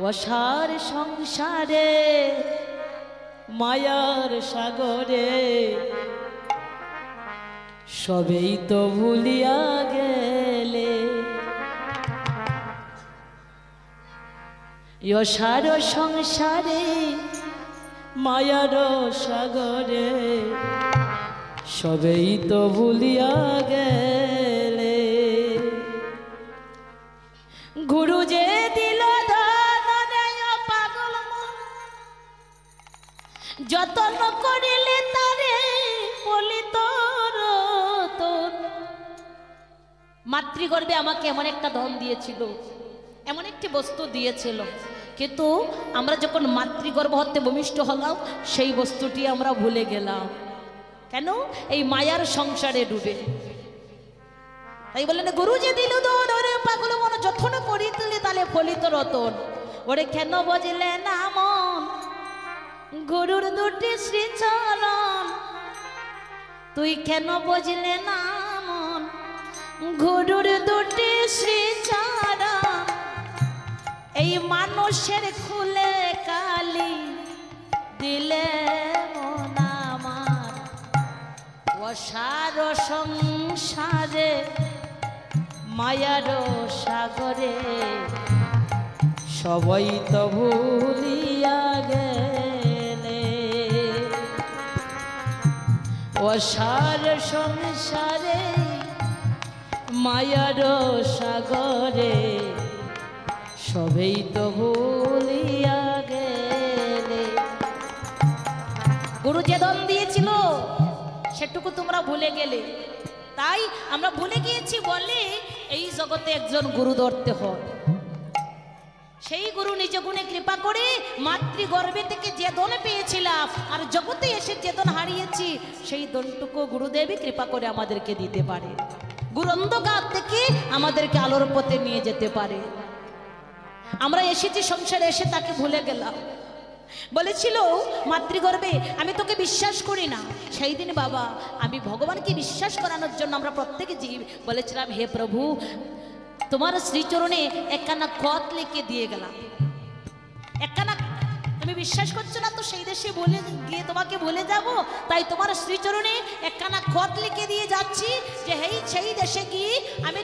অসার সংসারে মায়ার সাগরে সবেই তো ভুলিয়া গেলে। অসার সংসারে মায়ার সাগরে সবেই তো ভুলিয়া গেলে। গুরু যে দিল পাগল যতন করিলে তারে পলিত রতন। মাতৃগর্ভে আমাকে এমন একটা ধন দিয়েছিল, এমন একটি বস্তু দিয়েছিল, কিন্তু আমরা যখন মাতৃগর্ভ হতে ভূমিষ্ঠ হলাম সেই বস্তুটি আমরা ভুলে গেলাম। কেন? এই মায়ার সংসারে ডুবে। তাই বললেন গুরু যে দিল পাগল মন যখন করিলে তালে ফলিত রতন। ওরে কেন বজলে না মন গুরুর দুটি শ্রীচরণ। তুই কেন বজলে না মন গুরুর দুটি শ্রীচরণ। এই মানুষের খুলে কালি দিলে মন আমার। অসার সংসারে মায়ার সাগরে সবাই তো ভুলিয়া গেলে। অসার সংসারে মায়ার সাগরে সবেই তো ভুলিয়া গেলে। গুরু যে ধন দিয়েছিল সেটুকু তোমরা ভুলে গেলে। তাই আমরা ভুলে গিয়েছি বলে এই জগতে একজন গুরু ধরতে হয়। সেই গুরু নিজ গুণে কৃপা করে মাতৃগর্ভে থেকে যে ধন পেয়েছিলাম আর জগতে এসে যে ধন হারিয়েছি সেই ধনটুকু গুরুদেবই কৃপা করে আমাদেরকে দিতে পারে। গুরু অন্ধকার থেকে আমাদেরকে আলোর পথে নিয়ে যেতে পারে। আমরা এসেছি সংসারে, এসে তাকে ভুলে গেলাম। বলেছিল মাতৃগর্ভে আমি তোকে বিশ্বাস করি না। সেই দিন বাবা আমি ভগবানকে বিশ্বাস করানোর জন্য আমরা প্রত্যেকে জীব বলেছিলাম হে প্রভু তোমার শ্রীচরণে একখানা খত লিখে দিয়ে গেলাম। একখানা তুমি বিশ্বাস করছো না তো সেই দেশে বলে গিয়ে তোমাকে বলে যাব। তাই তোমার শ্রীচরণে একখানা খত লিখে দিয়ে যাচ্ছি যে সেই দেশে গিয়ে আমি